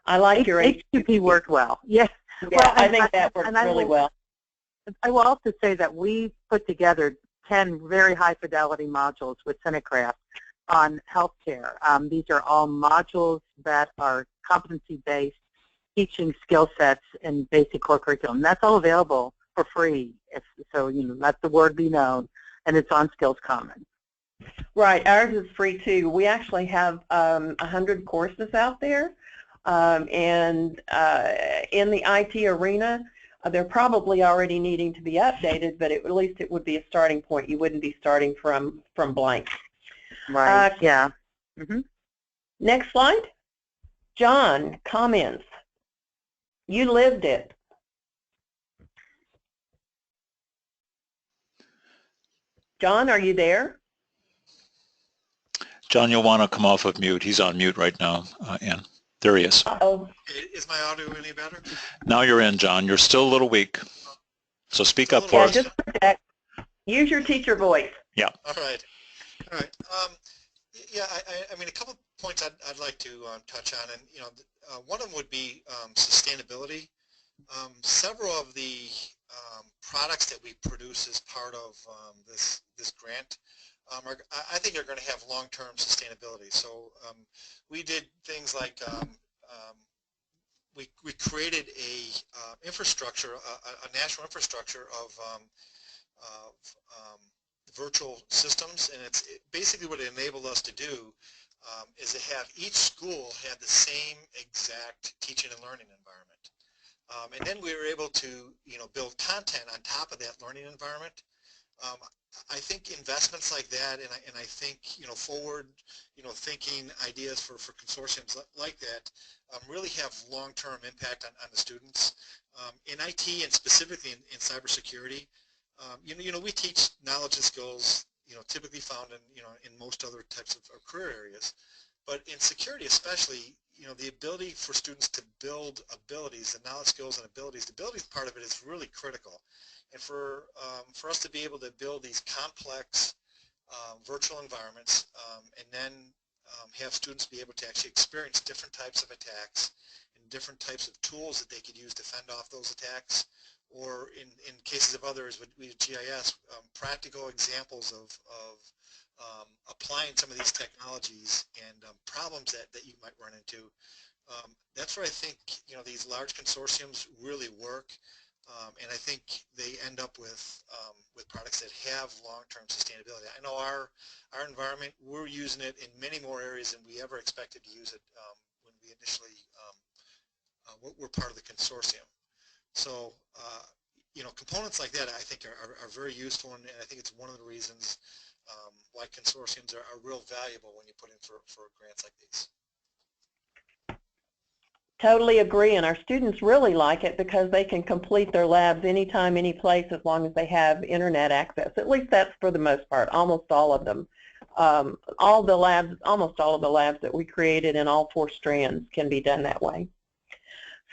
I like your HTTP worked well. Yes. Yeah, well, I think that worked really well. I will also say that we put together 10 very high fidelity modules with Cinecraft on healthcare. These are all modules that are competency-based, teaching skill sets and basic core curriculum. That's all available for free. So let the word be known, and it's on Skills Commons. Right, ours is free too. We actually have 100 courses out there, and in the IT arena, they're probably already needing to be updated, but at least it would be a starting point. You wouldn't be starting from blank. Right, yeah. Next slide. John, comments. You lived it. John, are you there? John, you'll want to come off of mute. He's on mute right now, Ann. There he is. Uh-oh. Is my audio any better? Now you're in, John. You're still a little weak. So speak up for us. Just project. Use your teacher voice. Yeah. All right. All right. Yeah, I mean, a couple points I'd like to touch on, and one of them would be sustainability. Several of the products that we produce as part of this grant I think are going to have long-term sustainability. So we did things like we created a infrastructure, a national infrastructure of virtual systems, and basically what it enabled us to do is to have each school had the same exact teaching and learning environment. And then we were able to build content on top of that learning environment. I think investments like that, and I think forward thinking ideas for consortiums like that really have long-term impact on the students. In IT and specifically in cybersecurity, we teach knowledge and skills typically found in most other types of career areas. But in security especially, the ability for students to build abilities, the knowledge, skills, and abilities, the abilities part of it is really critical. And for us to be able to build these complex virtual environments and then have students be able to actually experience different types of attacks and different types of tools that they could use to fend off those attacks, or in cases of others with GIS, practical examples of applying some of these technologies and problems that you might run into. That's where I think these large consortiums really work, and I think they end up with products that have long-term sustainability. I know our environment, we're using it in many more areas than we ever expected to use it when we initially were part of the consortium. So components like that I think are very useful, and I think it's one of the reasons why consortiums are real valuable when you put in for grants like these. Totally agree, and our students really like it because they can complete their labs anytime, any place, as long as they have internet access. At least that's for the most part, almost all of them. Almost all of the labs that we created in all 4 strands can be done that way.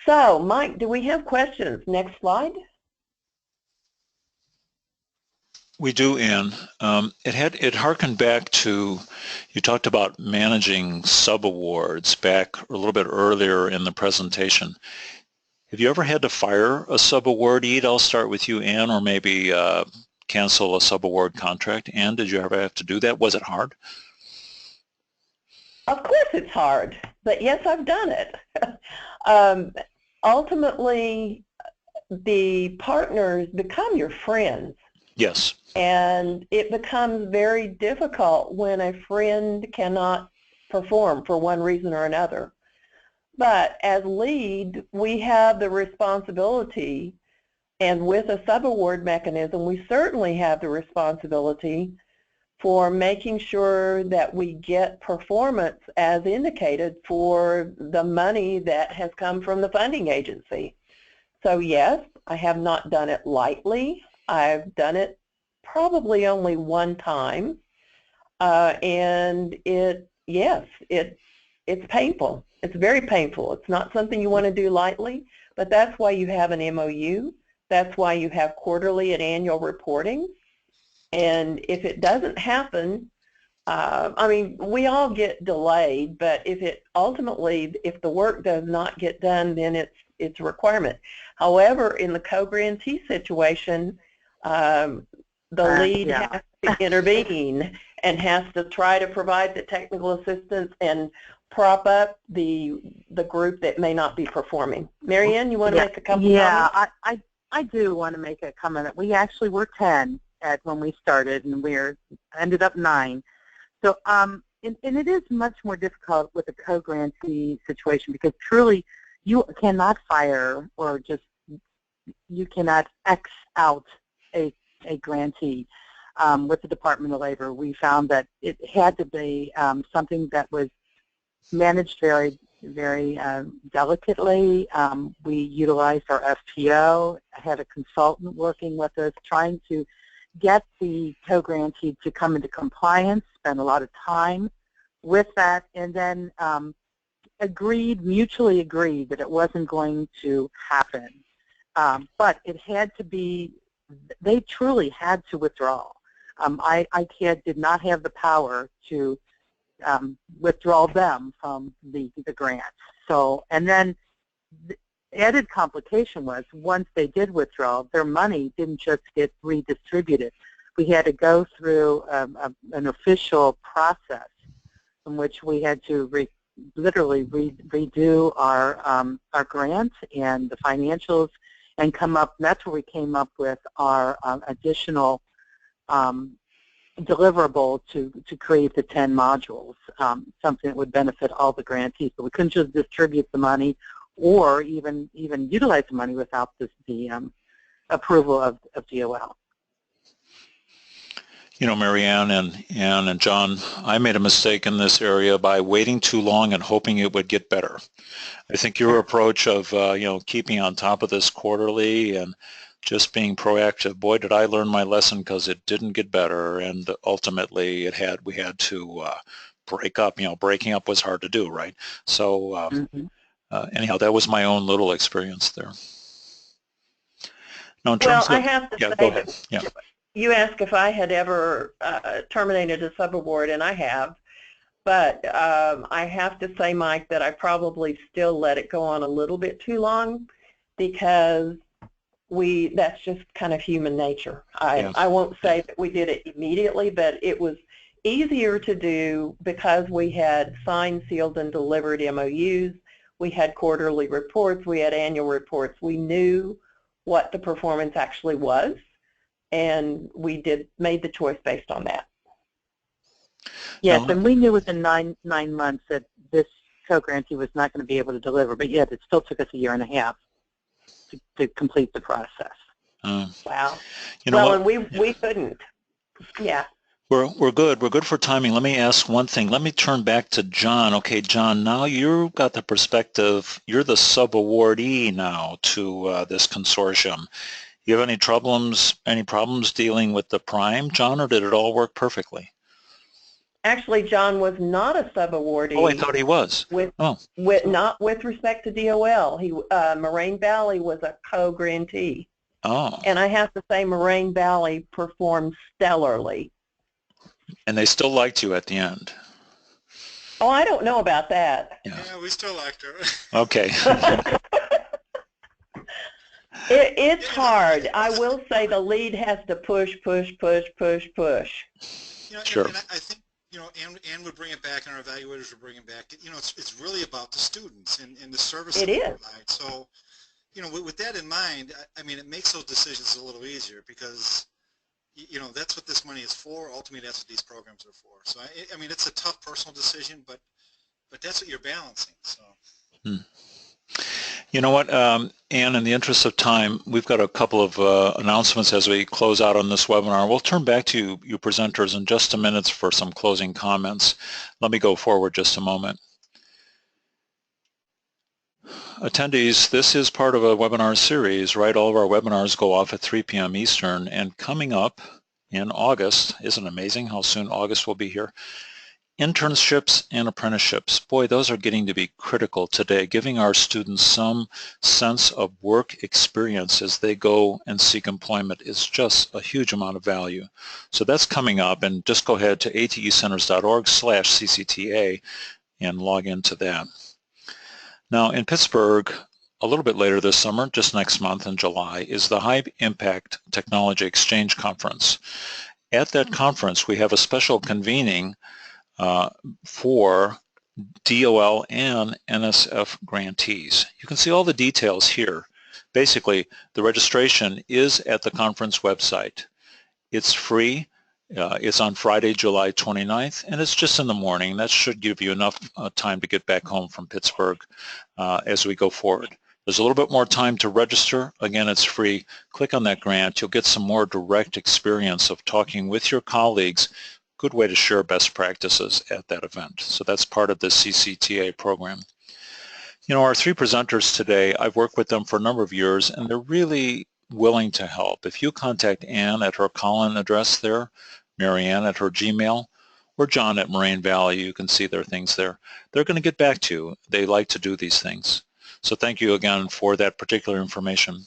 So, Mike, do we have questions? Next slide. We do, Ann. It harkened back to, you talked about managing subawards back a little bit earlier in the presentation. Have you ever had to fire a subawardee? I'll start with you, Ann, or maybe cancel a subaward contract. Ann, did you ever have to do that? Was it hard? Of course it's hard, but yes, I've done it. Ultimately, the partners become your friends. Yes. And it becomes very difficult when a friend cannot perform for one reason or another. But as lead, we have the responsibility, and with a subaward mechanism, we certainly have the responsibility for making sure that we get performance as indicated for the money that has come from the funding agency. So yes, I have not done it lightly. I've done it probably only one time, and it's painful. It's very painful. It's not something you want to do lightly, but that's why you have an MOU. That's why you have quarterly and annual reporting. And if it doesn't happen, I mean, we all get delayed, but if the work does not get done, then it's a requirement. However, in the co-grantee situation, the lead has to intervene and has to try to provide the technical assistance and prop up the group that may not be performing. Marianne, you want to make a couple comments? Yeah, I do want to make a comment. We actually were 10 when we started, and we ended up 9. So, and it is much more difficult with a co-grantee situation because truly you cannot fire or you cannot X out a grantee. With the Department of Labor, we found that it had to be something that was managed very, very delicately. We utilized our FPO, had a consultant working with us, trying to get the co-grantee to come into compliance, spend a lot of time with that, and then mutually agreed that it wasn't going to happen. But it had to be, they truly had to withdraw. ICAD did not have the power to withdraw them from the grant. So, and then the added complication was once they did withdraw, their money didn't just get redistributed. We had to go through an official process in which we had to literally redo our grant and the financials and come up, that's where we came up with our additional deliverable to create the 10 modules, something that would benefit all the grantees. So we couldn't just distribute the money or even utilize the money without the approval of DOL. You know, Marianne and Ann and John, I made a mistake in this area by waiting too long and hoping it would get better. I think your approach of, keeping on top of this quarterly and just being proactive. Boy, did I learn my lesson, because it didn't get better, and ultimately we had to break up. Breaking up was hard to do, right? So anyhow, that was my own little experience there. Now, in Well, terms I of, have to yeah, say go ahead. that Yeah. you asked if I had ever terminated a subaward, and I have. But I have to say, Mike, that I probably still let it go on a little bit too long, because that's just kind of human nature. I won't say that we did it immediately, but it was easier to do because we had signed, sealed, and delivered MOUs. We had quarterly reports. We had annual reports. We knew what the performance actually was, and we made the choice based on that. Yes, and we knew within nine months that this co-grantee was not going to be able to deliver, but yet it still took us 1.5 years to complete the process. Wow. You know what? And we couldn't. Yeah. We're good. We're good for timing. Let me ask one thing. Let me turn back to John. Okay, John, now you've got the perspective. You're the sub-awardee now to this consortium. You have any problems dealing with the prime, John, or did it all work perfectly? Actually, John was not a sub-awardee. Oh, I thought he was. Not with respect to DOL. Moraine Valley was a co-grantee. Oh. And I have to say, Moraine Valley performed stellarly. And they still liked you at the end? Oh, I don't know about that. Yeah, we still liked her. Okay. It's hard. I will say the lead has to push. Sure. And I think, Ann would bring it back, and our evaluators would bring it back. It's really about the students and the service that we provide. So, with that in mind, I mean, it makes those decisions a little easier, because, that's what this money is for. Ultimately, that's what these programs are for. So, I mean, it's a tough personal decision, but that's what you're balancing. So. You know what, Ann, in the interest of time, we've got a couple of announcements as we close out on this webinar. We'll turn back to you presenters in just a minute for some closing comments. Let me go forward just a moment. Attendees, this is part of a webinar series, right? All of our webinars go off at 3 p.m. Eastern, and coming up in August, isn't it amazing how soon August will be here? Internships and apprenticeships, boy, those are getting to be critical today, giving our students some sense of work experience as they go and seek employment is just a huge amount of value. So that's coming up, and just go ahead to atecenters.org/CCTA and log into that. Now in Pittsburgh, a little bit later this summer, just next month in July, is the High Impact Technology Exchange Conference. At that conference, we have a special convening for DOL and NSF grantees. You can see all the details here. Basically, the registration is at the conference website. It's free. It's on Friday, July 29th, and it's just in the morning. That should give you enough time to get back home from Pittsburgh as we go forward. There's a little bit more time to register. Again, it's free. Click on that grant. You'll get some more direct experience of talking with your colleagues. Good way to share best practices at that event. So that's part of the CCTA program. Our 3 presenters today, I've worked with them for a number of years, and they're really willing to help. If you contact Ann at her call-in address there, Mary Ann at her Gmail, or John at Moraine Valley, you can see their things there. They're going to get back to you. They like to do these things. So thank you again for that particular information.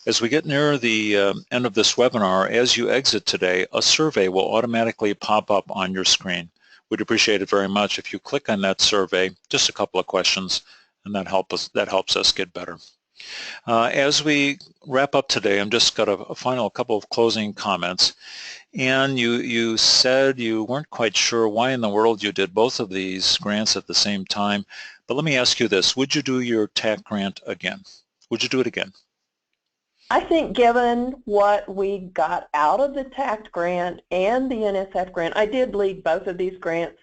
As we get near the end of this webinar, as you exit today, a survey will automatically pop up on your screen. We'd appreciate it very much if you click on that survey, just a couple of questions, and that helps us get better. As we wrap up today, I'm just got a final couple of closing comments. And you said you weren't quite sure why in the world you did both of these grants at the same time. But let me ask you this. Would you do your TAC grant again? Would you do it again? I think given what we got out of the TACT grant and the NSF grant, I did lead both of these grants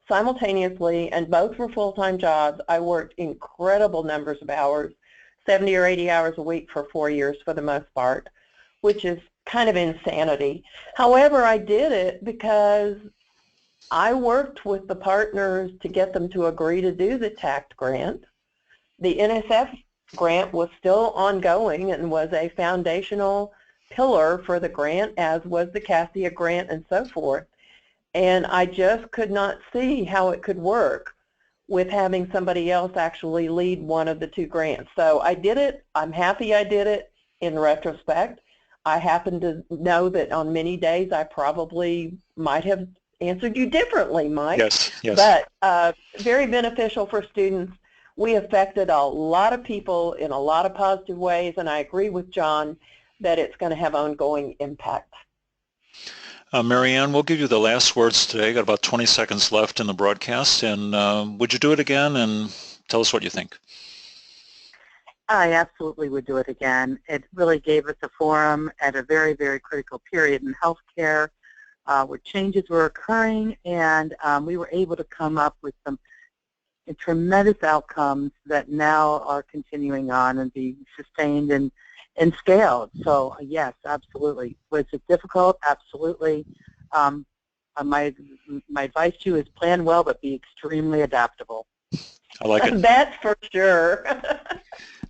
simultaneously, and both were full-time jobs. I worked incredible numbers of hours, 70 or 80 hours a week for 4 years for the most part, which is kind of insanity. However, I did it because I worked with the partners to get them to agree to do the TACT grant. The NSF grant was still ongoing and was a foundational pillar for the grant, as was the CASIA grant and so forth. And I just could not see how it could work with having somebody else actually lead one of the two grants. So I did it. I'm happy I did it in retrospect. I happen to know that on many days I probably might have answered you differently, Mike. Yes, yes. But very beneficial for students. We affected a lot of people in a lot of positive ways, and I agree with John that it's going to have ongoing impact. Marianne, we'll give you the last words today. Got about 20 seconds left in the broadcast, and would you do it again and tell us what you think? I absolutely would do it again. It really gave us a forum at a very, very critical period in healthcare where changes were occurring, and we were able to come up with some tremendous outcomes that now are continuing on and be sustained and scaled. So yes, absolutely. Was it difficult? Absolutely. My advice to you is plan well, but be extremely adaptable. I like it. That's for sure.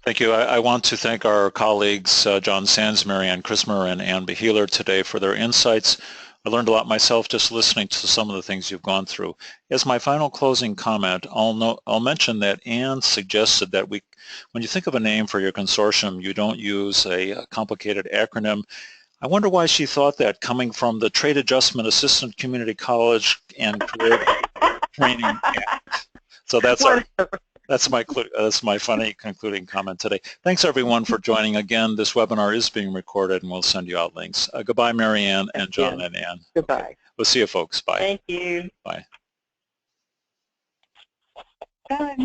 Thank you. I want to thank our colleagues, John Sands, Marianne Chrismer, and Ann Beheeler today for their insights. I learned a lot myself just listening to some of the things you've gone through. As my final closing comment, I'll mention that Ann suggested that when you think of a name for your consortium, you don't use a complicated acronym. I wonder why she thought that, coming from the Trade Adjustment Assistant Community College and Career Training Act. So that's my funny concluding comment today. Thanks everyone for joining again. This webinar is being recorded and we'll send you out links. Goodbye, Marianne and John and Ann. Goodbye. Okay. We'll see you folks. Bye. Thank you. Bye. Bye.